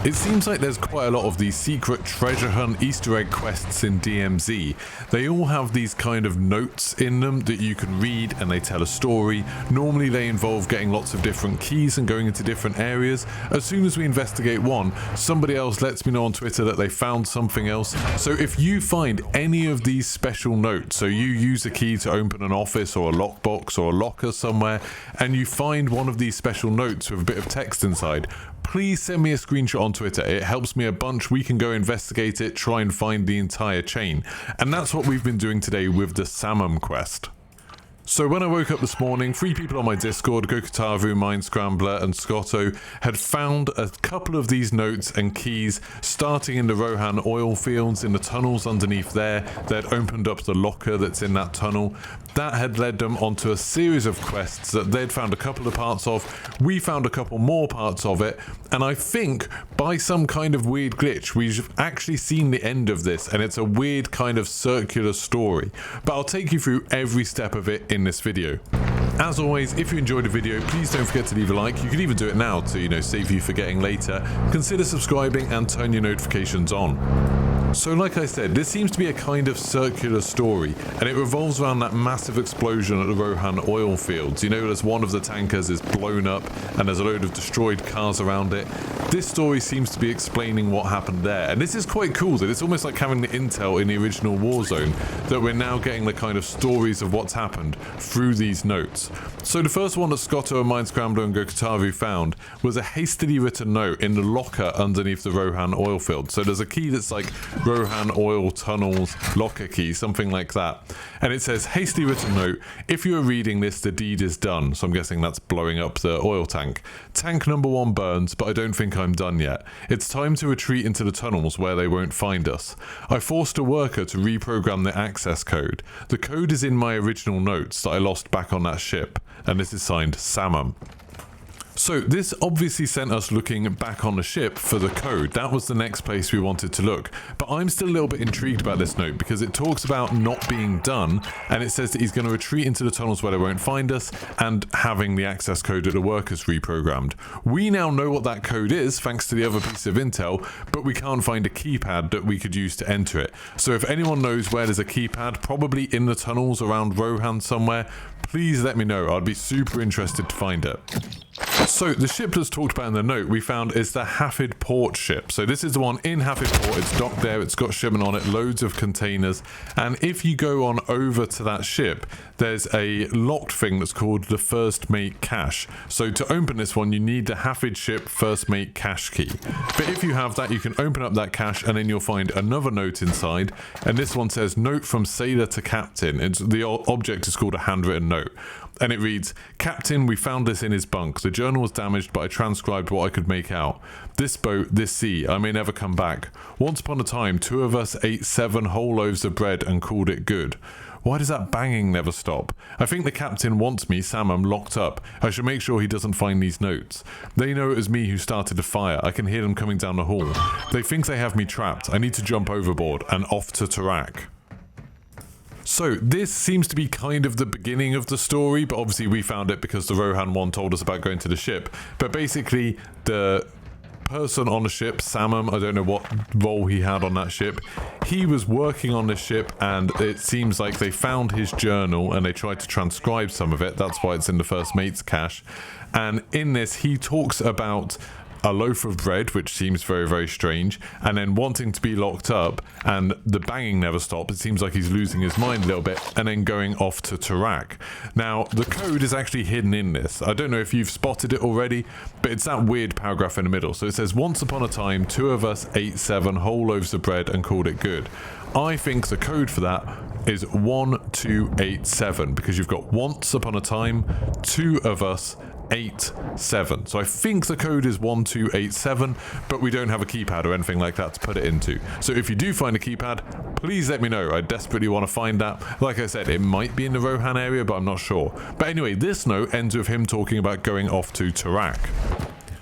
It seems like there's quite a lot of these secret treasure hunt Easter egg quests in DMZ. They all have these kind of notes in them that you can read and they tell a story. Normally they involve getting lots of different keys and going into different areas. As soon as we investigate one, somebody else lets me know on Twitter that they found something else. So if you find any of these special notes, so you use a key to open an office or a lockbox or a locker somewhere, and you find one of these special notes with a bit of text inside, please send me a screenshot on Twitter. It helps me a bunch. We can go investigate it, try and find the entire chain. And that's what we've been doing today with the Samum quest. So when I woke up this morning, 3 people on my Discord, Gokatavu, Mind Scrambler and Scotto, had found a couple of these notes and keys starting in the Rohan Oil fields, in the tunnels underneath there. They'd opened up the locker that's in that tunnel. That had led them onto a series of quests that they'd found a couple of parts of. We found a couple more parts of it, and I think by some kind of weird glitch, we've actually seen the end of this, and it's a weird kind of circular story. But I'll take you through every step of it in this video. As always, if you enjoyed the video, please don't forget to leave a like. You can even do it now to, save you forgetting later. Consider subscribing and turn your notifications on. So like I said, this seems to be a kind of circular story, and it revolves around that massive explosion at the Rohan Oil fields. As one of the tankers is blown up and there's a load of destroyed cars around it. This story seems to be explaining what happened there, and this is quite cool that it's almost like having the intel in the original Warzone, that we're now getting the kind of stories of what's happened through these notes. So the first one that Scotto and Mind Scrambler and Gokatavu found was a hastily written note in the locker underneath the Rohan Oil field. So there's a key that's like Rohan Oil Tunnels locker key, something like that. And it says, hastily written note, if you are reading this, the deed is done. So I'm guessing that's blowing up the oil tank. Tank number 1 burns, but I don't think I'm done yet. It's time to retreat into the tunnels where they won't find us. I forced a worker to reprogram the access code. The code is in my original notes that I lost back on that ship. And this is signed Samum. So this obviously sent us looking back on the ship for the code. That was the next place we wanted to look. But I'm still a little bit intrigued about this note because it talks about not being done, and it says that he's going to retreat into the tunnels where they won't find us and having the access code at the workers reprogrammed. We now know what that code is thanks to the other piece of intel, but we can't find a keypad that we could use to enter it. So if anyone knows where there's a keypad, probably in the tunnels around Rohan somewhere, please let me know. I'd be super interested to find it. So the ship that's talked about in the note we found is the Hafid Port ship. So this is the one in Hafid Port. It's docked there. It's got shipment on it, loads of containers. And if you go on over to that ship, there's a locked thing that's called the First Mate Cache. So to open this one, you need the Hafid ship First Mate Cache key. But if you have that, you can open up that cache and then you'll find another note inside. And this one says, note from sailor to captain. The object is called a handwritten note. And it reads, Captain, we found this in his bunk. The journal was damaged, but I transcribed what I could make out. This boat, this sea, I may never come back. Once upon a time, 2 of us ate 7 whole loaves of bread and called it good. Why does that banging never stop? I think the captain wants me, Samum, locked up. I should make sure he doesn't find these notes. They know it was me who started the fire. I can hear them coming down the hall. They think they have me trapped. I need to jump overboard and off to Tarak. So this seems to be kind of the beginning of the story, but obviously we found it because the Rohan one told us about going to the ship. But basically the person on the ship, Samum, I don't know what role he had on that ship, he was working on this ship, and it seems like they found his journal and they tried to transcribe some of it. That's why it's in the First Mate's cache. And in this he talks about a loaf of bread, which seems very, very strange, and then wanting to be locked up, and the banging never stops. It seems like he's losing his mind a little bit, and then going off to Tarak. Now, the code is actually hidden in this. I don't know if you've spotted it already, but it's that weird paragraph in the middle. So it says, once upon a time, 2 of us ate 7 whole loaves of bread and called it good. I think the code for that is 1287, because you've got once upon a time, 2 of us, 8-7. So I think the code is 1287, but we don't have a keypad or anything like that to put it into. So if you do find a keypad, please let me know. I desperately want to find that. Like I said, it might be in the Rohan area, but I'm not sure. But anyway, this note ends with him talking about going off to Tarak.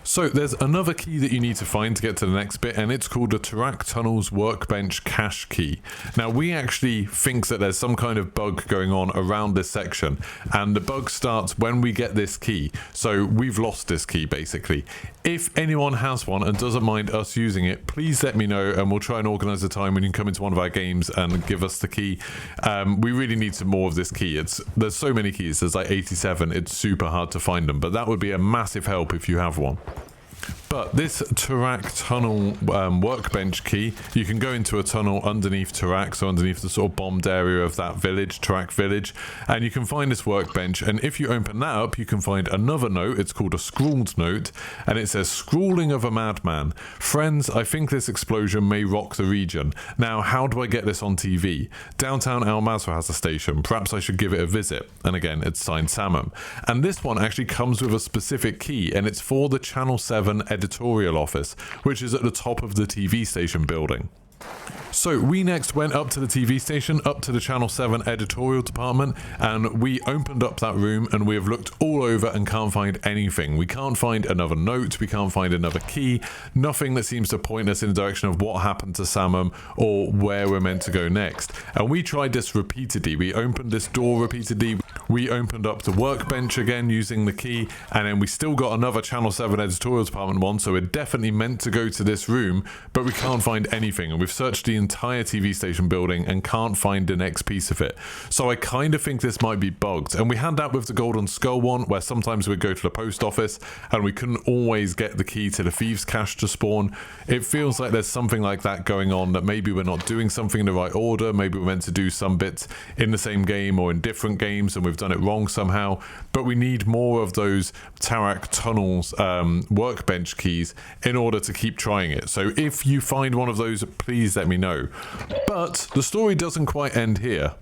So there's another key that you need to find to get to the next bit, and it's called the Tarak Tunnels Workbench Cache Key. Now we actually think that there's some kind of bug going on around this section, and the bug starts when we get this key. So we've lost this key basically. If anyone has one and doesn't mind us using it, please let me know and we'll try and organize a time when you can come into one of our games and give us the key. We really need some more of this key. There's so many keys, there's like 87, it's super hard to find them, but that would be a massive help if you have one. But this Tarak tunnel workbench key, you can go into a tunnel underneath Tarak, so underneath the sort of bombed area of that village, Tarak village, and you can find this workbench, and if you open that up, you can find another note. It's called a scrawled note, and it says, "Scrawling of a madman. Friends, I think this explosion may rock the region. Now, how do I get this on TV? Downtown Al Mazrah has a station. Perhaps I should give it a visit." And again, it's signed Samum. And this one actually comes with a specific key, and it's for the Channel 7 editorial office, which is at the top of the TV station building. So we next went up to the TV station, up to the Channel 7 editorial department, and we opened up that room and we have looked all over and can't find anything. We can't find another note, we can't find another key, nothing that seems to point us in the direction of what happened to Samum or where we're meant to go next. And we tried this repeatedly. We opened this door repeatedly, we opened up the workbench again using the key, and then we still got another Channel 7 editorial department one, so we're definitely meant to go to this room, but we can't find anything, and we've searched the entire TV station building and can't find the next piece of it. So I kind of think this might be bugged, and we had that with the Golden Skull one, where sometimes we'd go to the post office and we couldn't always get the key to the thieves cache to spawn. It feels like there's something like that going on, that maybe we're not doing something in the right order, maybe we're meant to do some bits in the same game or in different games and we've done it wrong somehow, but we need more of those Tarak Tunnels workbench keys in order to keep trying it. So if you find one of those, please let me know. But the story doesn't quite end here.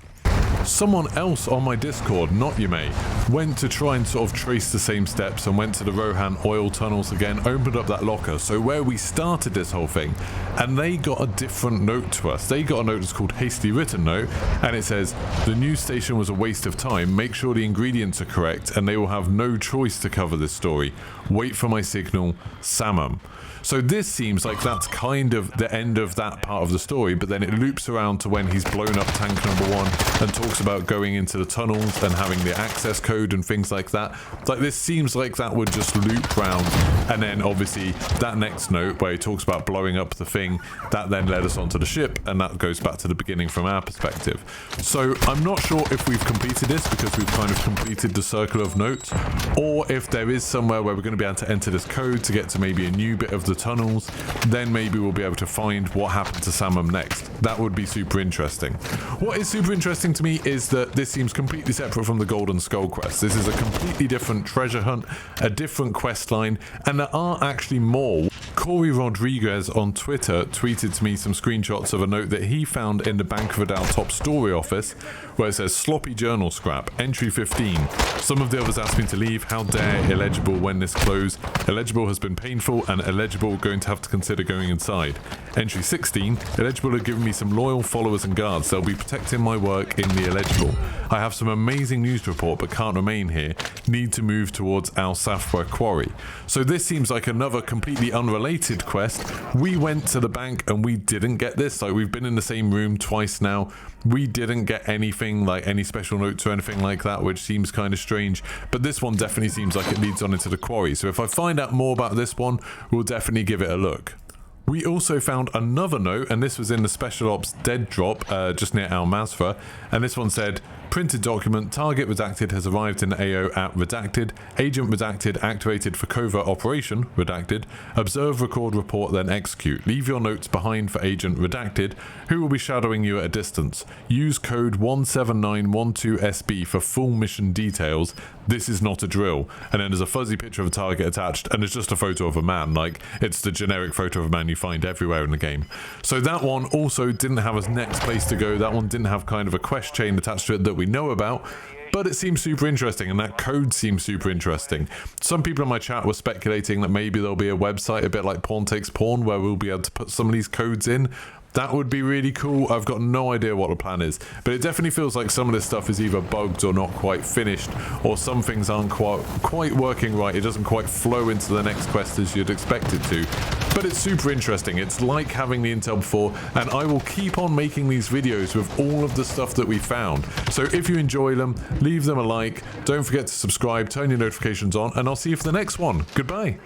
Someone else on my Discord, not Yume, went to try and sort of trace the same steps and went to the Rohan Oil tunnels again, opened up that locker, so where we started this whole thing, and they got a different note to us. They got a note that's called Hastily Written Note, and it says, "The news station was a waste of time. Make sure the ingredients are correct and they will have no choice to cover this story. Wait for my signal, Samum." So this seems like that's kind of the end of that part of the story, but then it loops around to when he's blown up tank number 1 and talks about going into the tunnels and having the access code and things like that. Like, this seems like that would just loop round, and then obviously that next note where he talks about blowing up the thing, that then led us onto the ship, and that goes back to the beginning from our perspective. So I'm not sure if we've completed this because we've kind of completed the circle of notes, or if there is somewhere where we're going to be able to enter this code to get to maybe a new bit of the tunnels, then maybe we'll be able to find what happened to Samum next. That would be super interesting. What is super interesting to me is that this seems completely separate from the Golden Skull quest. This is a completely different treasure hunt, a different quest line, and there are actually more. Corey Rodriguez on Twitter tweeted to me some screenshots of a note that he found in the Bank of Adal top story office, where it says, "Sloppy journal scrap, entry 15. Some of the others asked me to leave. How dare illegible when this closed. Illegible has been painful, and illegible going to have to consider going inside. Entry 16. Illegible have given me some loyal followers and guards. They'll be protecting my work in the illegible. I have some amazing news to report, but can't remain here. Need to move towards Al Safwa Quarry." So this seems like another completely unrelated quest. We went to the bank and we didn't get this. Like, we've been in the same room twice now. We didn't get anything, like any special notes or anything like that, which seems kind of strange. But this one definitely seems like it leads on into the quarry. So if I find out more about this one, we'll definitely give it a look. We also found another note, and this was in the Special Ops dead drop just near Al Mazrah, and this one said, "Printed document, target redacted has arrived in AO at redacted, agent redacted activated for covert operation, redacted, observe, record, report, then execute. Leave your notes behind for agent redacted, who will be shadowing you at a distance. Use code 17912SB for full mission details. This is not a drill." And then there's a fuzzy picture of a target attached, and it's just a photo of a man. Like, it's the generic photo of a man you find everywhere in the game. So that one also didn't have a next place to go. That one didn't have kind of a quest chain attached to it that we know about, but it seems super interesting, and that code seems super interesting. Some people in my chat were speculating that maybe there'll be a website a bit like Pawn Takes Pawn where we'll be able to put some of these codes in. That would be really cool. I've got no idea what the plan is, but it definitely feels like some of this stuff is either bugged or not quite finished, or some things aren't quite working right. It doesn't quite flow into the next quest as you'd expect it to. But it's super interesting. It's like having the intel before, and I will keep on making these videos with all of the stuff that we found. So if you enjoy them, leave them a like. Don't forget to subscribe, turn your notifications on, and I'll see you for the next one. Goodbye.